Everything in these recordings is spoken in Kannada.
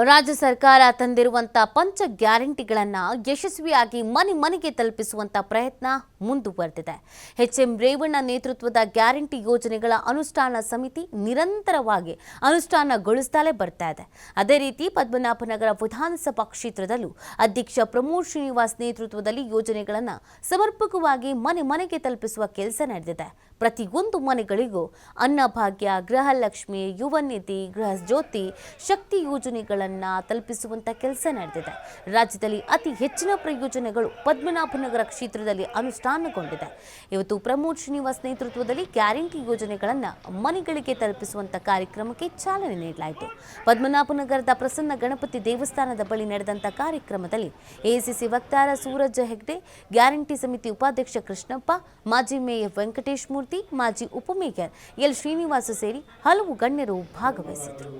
ರಾಜ್ಯ ಸರ್ಕಾರ ತಂದಿರುವಂತ ಪಂಚ ಗ್ಯಾರಂಟಿಗಳನ್ನು ಯಶಸ್ವಿಯಾಗಿ ಮನೆ ಮನೆಗೆ ತಲುಪಿಸುವಂತ ಪ್ರಯತ್ನ ಮುಂದುವರೆದಿದೆ. ಎಚ್ಎಂ ರೇವಣ್ಣ ನೇತೃತ್ವದ ಗ್ಯಾರಂಟಿ ಯೋಜನೆಗಳ ಅನುಷ್ಠಾನ ಸಮಿತಿ ನಿರಂತರವಾಗಿ ಅನುಷ್ಠಾನಗೊಳಿಸುತ್ತಲೇ ಬರ್ತಾ ಇದೆ. ಅದೇ ರೀತಿ ಪದ್ಮನಾಭನಗರ ವಿಧಾನಸಭಾ ಕ್ಷೇತ್ರದಲ್ಲೂ ಅಧ್ಯಕ್ಷ ಪ್ರಮೋದ್ ಶ್ರೀನಿವಾಸ್ ನೇತೃತ್ವದಲ್ಲಿ ಯೋಜನೆಗಳನ್ನು ಸಮರ್ಪಕವಾಗಿ ಮನೆ ಮನೆಗೆ ತಲುಪಿಸುವ ಕೆಲಸ ನಡೆದಿದೆ. ಪ್ರತಿಯೊಂದು ಮನೆಗಳಿಗೂ ಅನ್ನಭಾಗ್ಯ, ಗೃಹಲಕ್ಷ್ಮಿ, ಯುವ ನಿಧಿ, ಗೃಹ ಜ್ಯೋತಿ, ಶಕ್ತಿ ಯೋಜನೆಗಳನ್ನು ತಲುಪಿಸುವಂತ ಕೆಲಸ ನಡೆದಿದೆ. ರಾಜ್ಯದಲ್ಲಿ ಅತಿ ಹೆಚ್ಚಿನ ಪ್ರಯೋಜನಗಳು ಪದ್ಮನಾಭನಗರ ಕ್ಷೇತ್ರದಲ್ಲಿ ಅನುಷ್ಠಾನಗೊಂಡಿದೆ. ಇವತ್ತು ಪ್ರಮೋದ್ ಶ್ರೀನಿವಾಸ್ ನೇತೃತ್ವದಲ್ಲಿ ಗ್ಯಾರಂಟಿ ಯೋಜನೆಗಳನ್ನು ಮನೆಗಳಿಗೆ ತಲುಪಿಸುವಂತ ಕಾರ್ಯಕ್ರಮಕ್ಕೆ ಚಾಲನೆ ನೀಡಲಾಯಿತು. ಪದ್ಮನಾಭನಗರದ ಪ್ರಸನ್ನ ಗಣಪತಿ ದೇವಸ್ಥಾನದ ಬಳಿ ನಡೆದಂತ ಕಾರ್ಯಕ್ರಮದಲ್ಲಿ ಎಐಸಿಸಿ ವಕ್ತಾರ ಸೂರಜ್ ಹೆಗ್ಡೆ, ಗ್ಯಾರಂಟಿ ಸಮಿತಿ ಉಪಾಧ್ಯಕ್ಷ ಕೃಷ್ಣಪ್ಪ, ಮಾಜಿ ಮೇಯರ್ ವೆಂಕಟೇಶ್ ಮೂರ್ತಿ, ಮಾಜಿ ಉಪಮೇಯರ್ ಎಲ್ ಶ್ರೀನಿವಾಸ ಸೇರಿ ಹಲವು ಗಣ್ಯರು ಭಾಗವಹಿಸಿದರು.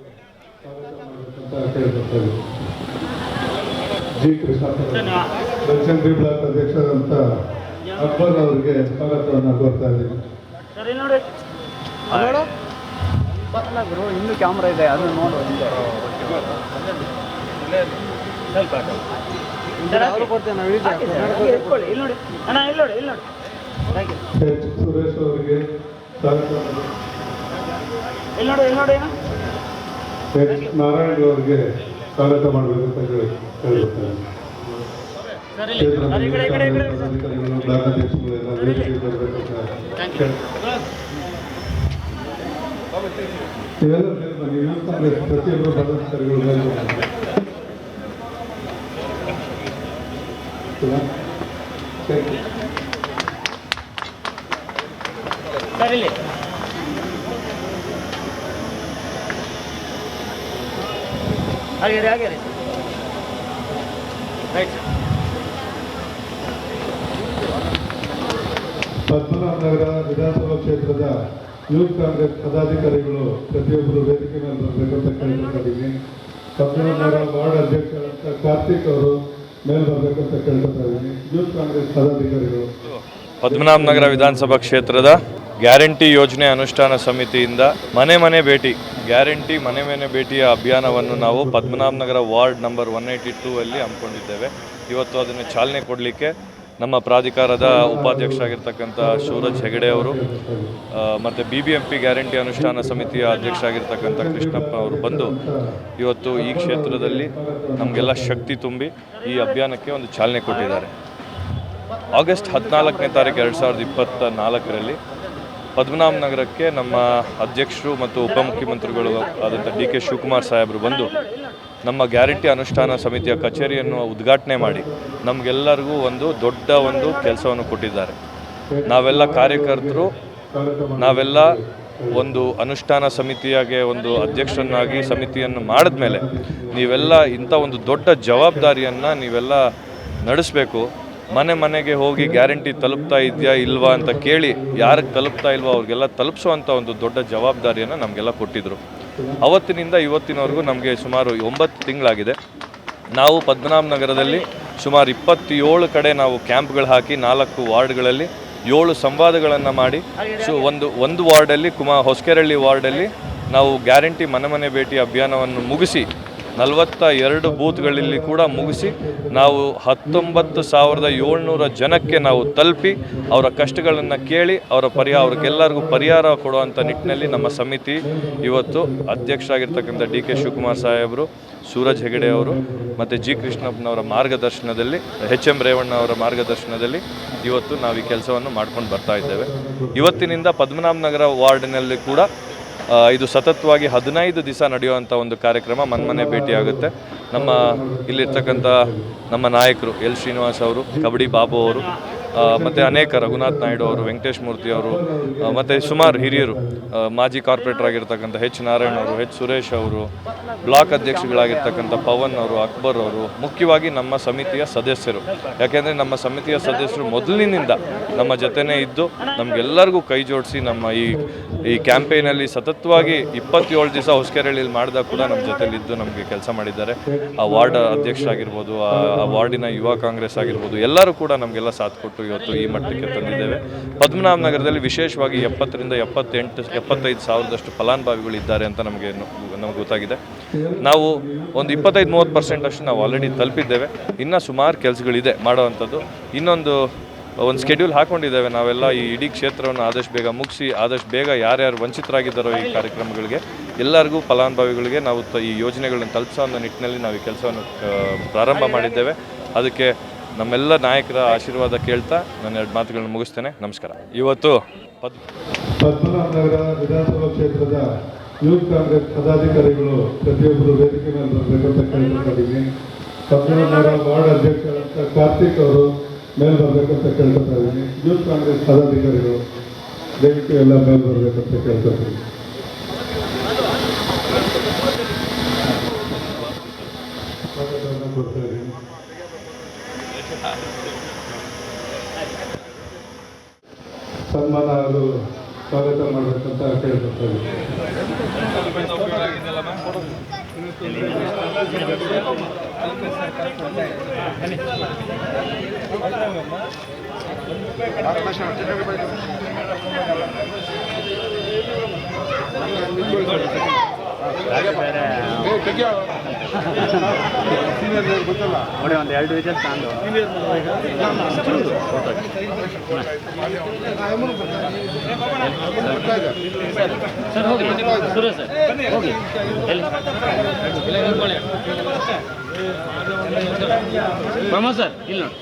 ಜಿ ಕೃಷ್ಣಪ್ಪ ಬೆಳ್ಚಂಡಿ ಬ್ಲಾಕ್ ಅಧ್ಯಕ್ಷರಾದಂಥ ಅಕ್ಬರ್ ಅವರಿಗೆ ಸ್ವಾಗತವನ್ನು ಕೋರ್ತಾ ಇದ್ದೀನಿ. ಇನ್ನು ಕ್ಯಾಮ್ರಾ ಇದೆ, ಅದನ್ನು ನೋಡು. ಸುರೇಶ್ ಅವರಿಗೆ ಸ್ವಾಗತ. ನಾರಾಯಣ ಅವರಿಗೆ ಸ್ವಾಗತ ಮಾಡಬೇಕು ಅಂತ ಹೇಳ್ತಾರೆ. ಬ್ಲಾಕ್ ಅಧ್ಯಕ್ಷರು ಎಲ್ಲ ವೇದಿಕೆಗೆ ಬರಬೇಕಂತ ಪ್ರತಿಯೊಬ್ಬರು ಪದಾಧಿಕಾರಿಗಳು ಪದ್ಮನಾಭನಗರ ವಿಧಾನಸಭಾ ಕ್ಷೇತ್ರದ ಯೂತ್ ಕಾಂಗ್ರೆಸ್ ಪದಾಧಿಕಾರಿಗಳು ಪ್ರತಿಯೊಬ್ಬರು ವೇದಿಕೆ ಮೇಲೆ ಬರಬೇಕಂತ ಕೇಳ್ಕೊಳ್ತೀನಿ. ಪದ್ಮನಾಭನಗರ ವಾರ್ಡ್ ಅಧ್ಯಕ್ಷರಾದ ಕಾರ್ತಿಕ್ ಅವರು ಮೇಲೆ ಬರಬೇಕಂತ ಕೇಳ್ಕೊತಾ ಇದ್ದೀನಿ. ಯೂತ್ ಕಾಂಗ್ರೆಸ್ ಪದಾಧಿಕಾರಿಗಳು ಪದ್ಮನಾಭನಗರ ವಿಧಾನಸಭಾ ಕ್ಷೇತ್ರದ ಗ್ಯಾರಂಟಿ ಯೋಜನೆ ಅನುಷ್ಠಾನ ಸಮಿತಿಯಿಂದ ಮನೆ ಮನೆ ಭೇಟಿ, ಗ್ಯಾರಂಟಿ ಮನೆ ಮನೆ ಭೇಟಿಯ ಅಭಿಯಾನವನ್ನು ನಾವು ಪದ್ಮನಾಭನಗರ ವಾರ್ಡ್ ನಂಬರ್ 182 ಅಲ್ಲಿ ಹಮ್ಮಿಕೊಂಡಿದ್ದೇವೆ. ಇವತ್ತು ಅದನ್ನು ಚಾಲನೆ ಕೊಡಲಿಕ್ಕೆ ನಮ್ಮ ಪ್ರಾಧಿಕಾರದ ಉಪಾಧ್ಯಕ್ಷರಾಗಿರ್ತಕ್ಕಂಥ ಸೂರಜ್ ಹೆಗಡೆ ಅವರು ಮತ್ತು BBMP ಗ್ಯಾರಂಟಿ ಅನುಷ್ಠಾನ ಸಮಿತಿಯ ಅಧ್ಯಕ್ಷರಾಗಿರ್ತಕ್ಕಂಥ ಕೃಷ್ಣಪ್ಪ ಅವರು ಬಂದು ಇವತ್ತು ಈ ಕ್ಷೇತ್ರದಲ್ಲಿ ನಮಗೆಲ್ಲ ಶಕ್ತಿ ತುಂಬಿ ಈ ಅಭಿಯಾನಕ್ಕೆ ಒಂದು ಚಾಲನೆ ಕೊಟ್ಟಿದ್ದಾರೆ. ಆಗಸ್ಟ್ 14ನೇ ತಾರೀಕು 2024ರಲ್ಲಿ ಪದ್ಮನಾಭನಗರಕ್ಕೆ ನಮ್ಮ ಅಧ್ಯಕ್ಷರು ಮತ್ತು ಉಪಮುಖ್ಯಮಂತ್ರಿಗಳು ಆದಂಥ DK ಶಿವಕುಮಾರ್ ಸಾಹೇಬರು ಬಂದು ನಮ್ಮ ಗ್ಯಾರಂಟಿ ಅನುಷ್ಠಾನ ಸಮಿತಿಯ ಕಚೇರಿಯನ್ನು ಉದ್ಘಾಟನೆ ಮಾಡಿ ನಮಗೆಲ್ಲರಿಗೂ ಒಂದು ದೊಡ್ಡ ಕೆಲಸವನ್ನು ಕೊಟ್ಟಿದ್ದಾರೆ. ನಾವೆಲ್ಲ ಕಾರ್ಯಕರ್ತರು, ನಾವೆಲ್ಲ ಒಂದು ಅನುಷ್ಠಾನ ಸಮಿತಿಯಾಗೆ ಒಂದು ಅಧ್ಯಕ್ಷರನ್ನಾಗಿ ಸಮಿತಿಯನ್ನು ಮಾಡಿದ ಮೇಲೆ ನೀವೆಲ್ಲ ಇಂಥ ಒಂದು ದೊಡ್ಡ ಜವಾಬ್ದಾರಿಯನ್ನು ನೀವೆಲ್ಲ ನಡೆಸಬೇಕು. ಮನೆ ಮನೆಗೆ ಹೋಗಿ ಗ್ಯಾರಂಟಿ ತಲುಪ್ತಾ ಇದೆಯಾ ಇಲ್ವಾ ಅಂತ ಕೇಳಿ ಯಾರಿಗೆ ತಲುಪ್ತಾ ಇಲ್ವೋ ಅವ್ರಿಗೆಲ್ಲ ತಲುಪಿಸುವಂಥ ಒಂದು ದೊಡ್ಡ ಜವಾಬ್ದಾರಿಯನ್ನು ನಮಗೆಲ್ಲ ಕೊಟ್ಟಿದ್ದರು. ಅವತ್ತಿನಿಂದ ಇವತ್ತಿನವರೆಗೂ ನಮಗೆ ಸುಮಾರು 9 ತಿಂಗಳಾಗಿದೆ. ನಾವು ಪದ್ಮನಾಭನಗರದಲ್ಲಿ ಸುಮಾರು 27 ಕಡೆ ನಾವು ಕ್ಯಾಂಪ್ಗಳು ಹಾಕಿ 4 ವಾರ್ಡ್ಗಳಲ್ಲಿ 7 ಸಂವಾದಗಳನ್ನು ಮಾಡಿ ಒಂದು ವಾರ್ಡಲ್ಲಿ ಹೊಸಕೆರಳ್ಳಿ ವಾರ್ಡಲ್ಲಿ ನಾವು ಗ್ಯಾರಂಟಿ ಮನೆ ಮನೆ ಭೇಟಿ ಅಭಿಯಾನವನ್ನು ಮುಗಿಸಿ 42 ಬೂತ್ಗಳಲ್ಲಿ ಕೂಡ ಮುಗಿಸಿ ನಾವು 19,700 ಜನಕ್ಕೆ ನಾವು ತಲುಪಿ ಅವರ ಕಷ್ಟಗಳನ್ನು ಕೇಳಿ ಅವ್ರಿಗೆಲ್ಲರಿಗೂ ಪರಿಹಾರ ಕೊಡುವಂಥ ನಿಟ್ಟಿನಲ್ಲಿ ನಮ್ಮ ಸಮಿತಿ ಇವತ್ತು ಅಧ್ಯಕ್ಷರಾಗಿರ್ತಕ್ಕಂಥ DK ಶಿವಕುಮಾರ್ ಸಾಹೇಬರು, ಸೂರಜ್ ಹೆಗಡೆ ಅವರು ಮತ್ತು G ಕೃಷ್ಣಪ್ಪನವರ ಮಾರ್ಗದರ್ಶನದಲ್ಲಿ, HM ರೇವಣ್ಣ ಅವರ ಮಾರ್ಗದರ್ಶನದಲ್ಲಿ ಇವತ್ತು ನಾವು ಈ ಕೆಲಸವನ್ನು ಮಾಡ್ಕೊಂಡು ಬರ್ತಾ ಇದ್ದೇವೆ. ಇವತ್ತಿನಿಂದ ಪದ್ಮನಾಭನಗರ ವಾರ್ಡಿನಲ್ಲಿ ಕೂಡ ಇದು ಸತತವಾಗಿ 15 ದಿವಸ ನಡೆಯುವಂಥ ಒಂದು ಕಾರ್ಯಕ್ರಮ ಮನೆ ಭೇಟಿಯಾಗುತ್ತೆ. ನಮ್ಮ ಇಲ್ಲಿರ್ತಕ್ಕಂಥ ನಮ್ಮ ನಾಯಕರು ಎಲ್ ಶ್ರೀನಿವಾಸ್ ಅವರು, ಕಬಡ್ಡಿ ಬಾಬು ಅವರು ಮತ್ತು ಅನೇಕ ರಘುನಾಥ್ ನಾಯ್ಡು ಅವರು, ವೆಂಕಟೇಶ್ ಮೂರ್ತಿ ಅವರು ಮತ್ತು ಸುಮಾರು ಹಿರಿಯರು, ಮಾಜಿ ಕಾರ್ಪೊರೇಟರ್ ಆಗಿರ್ತಕ್ಕಂಥ H ನಾರಾಯಣ ಅವರು, H ಸುರೇಶ್ ಅವರು, ಬ್ಲಾಕ್ ಅಧ್ಯಕ್ಷಗಳಾಗಿರ್ತಕ್ಕಂಥ ಪವನ್ ಅವರು, ಅಕ್ಬರ್ ಅವರು, ಮುಖ್ಯವಾಗಿ ನಮ್ಮ ಸಮಿತಿಯ ಸದಸ್ಯರು. ಯಾಕೆಂದರೆ ನಮ್ಮ ಸಮಿತಿಯ ಸದಸ್ಯರು ಮೊದಲಿನಿಂದ ನಮ್ಮ ಜೊತೆನೇ ಇದ್ದು ನಮಗೆಲ್ಲರಿಗೂ ಕೈ ಜೋಡಿಸಿ ನಮ್ಮ ಈ ಕ್ಯಾಂಪೇನಲ್ಲಿ ಸತತವಾಗಿ 27 ದಿವಸ ಹೊಸಕೆರಳಿಯಲ್ಲಿ ಮಾಡಿದಾಗ ಕೂಡ ನಮ್ಮ ಜೊತೆಲಿದ್ದು ನಮಗೆ ಕೆಲಸ ಮಾಡಿದ್ದಾರೆ. ಆ ವಾರ್ಡ್ ಅಧ್ಯಕ್ಷರಾಗಿರ್ಬೋದು, ಆ ವಾರ್ಡಿನ ಯುವ ಕಾಂಗ್ರೆಸ್ ಆಗಿರ್ಬೋದು, ಎಲ್ಲರೂ ಕೂಡ ನಮಗೆಲ್ಲ ಸಾಥ್ ಕೊಟ್ಟು ಇವತ್ತು ಈ ಮಟ್ಟಕ್ಕೆ ತಂದಿದ್ದೇವೆ. ಪದ್ಮನಾಭ ನಗರದಲ್ಲಿ ವಿಶೇಷವಾಗಿ 70ರಿಂದ 75 ಸಾವಿರದಷ್ಟು ಫಲಾನುಭವಿಗಳು ಇದ್ದಾರೆ ಅಂತ ನಮಗೆ ಗೊತ್ತಾಗಿದೆ. ನಾವು ಒಂದು 25-30% ಅಷ್ಟು ನಾವು ಆಲ್ರೆಡಿ ತಲುಪಿದ್ದೇವೆ. ಇನ್ನೂ ಸುಮಾರು ಕೆಲಸಗಳಿದೆ ಮಾಡುವಂಥದ್ದು. ಇನ್ನೊಂದು ಸ್ಕೆಡ್ಯೂಲ್ ಹಾಕ್ಕೊಂಡಿದ್ದೇವೆ ನಾವೆಲ್ಲ ಈ ಇಡೀ ಕ್ಷೇತ್ರವನ್ನು ಆದಷ್ಟು ಬೇಗ ಮುಗಿಸಿ ಆದಷ್ಟು ಬೇಗ ಯಾರ್ಯಾರು ವಂಚಿತರಾಗಿದ್ದಾರೋ ಈ ಕಾರ್ಯಕ್ರಮಗಳಿಗೆ ಎಲ್ಲರಿಗೂ ಫಲಾನುಭವಿಗಳಿಗೆ ನಾವು ಈ ಯೋಜನೆಗಳನ್ನು ತಲುಪಿಸೋ ಅನ್ನೋ ನಿಟ್ಟಿನಲ್ಲಿ ನಾವು ಈ ಕೆಲಸವನ್ನು ಪ್ರಾರಂಭ ಮಾಡಿದ್ದೇವೆ. ಅದಕ್ಕೆ ನಮ್ಮೆಲ್ಲ ನಾಯಕರ ಆಶೀರ್ವಾದ ಕೇಳ್ತಾ ನಾನು 2 ಮಾತುಗಳನ್ನು ಮುಗಿಸ್ತೇನೆ. ನಮಸ್ಕಾರ. ಇವತ್ತು ಪದ್ಮನಾಭ ನಗರ ವಿಧಾನಸಭಾ ಕ್ಷೇತ್ರದ ಯೂತ್ ಕಾಂಗ್ರೆಸ್ ಪದಾಧಿಕಾರಿಗಳು ಪ್ರತಿಯೊಬ್ಬರು ವೇದಿಕೆ ಮೇಲೆ ಬರಬೇಕಂತ ಕೇಳ್ಕೊಳ್ತೀನಿ. ಪದ್ಮನಾಭ ನಗರ ವಾರ್ಡ್ ಅಧ್ಯಕ್ಷರಾದ ಕಾರ್ತಿಕ್ ಅವರು ಮೇಲೆ ಬರಬೇಕಂತ ಕೇಳ್ಕೊತಾ ಇದ್ದೀನಿ. ಯೂತ್ ಕಾಂಗ್ರೆಸ್ ಪದಾಧಿಕಾರಿಗಳು ದಯವಿಟ್ಟು ಎಲ್ಲ ಮೇಲೆ ಬರಬೇಕಂತ ಕೇಳ್ಕೊತೀನಿ. ಕೊಡ್ತಾ ಇದ್ದೀನಿ. ಸನ್ಮಾನ ಅದು ಸ್ವಾಗತ ಮಾಡಬೇಕಂತ ಕೇಳ್ಕೊತಾ ಇದ್ದೀನಿ. ಒಂದು 2 ವಿಜಲ್ ತಂದು ಸರ್ ಹೋಗಿ ಸುರೇಶ್ ಸರ್ ಹೋಗಿ ಪ್ರಮೋದ್ ಸರ್ ಇಲ್ಲಿ ನೋಡಿ.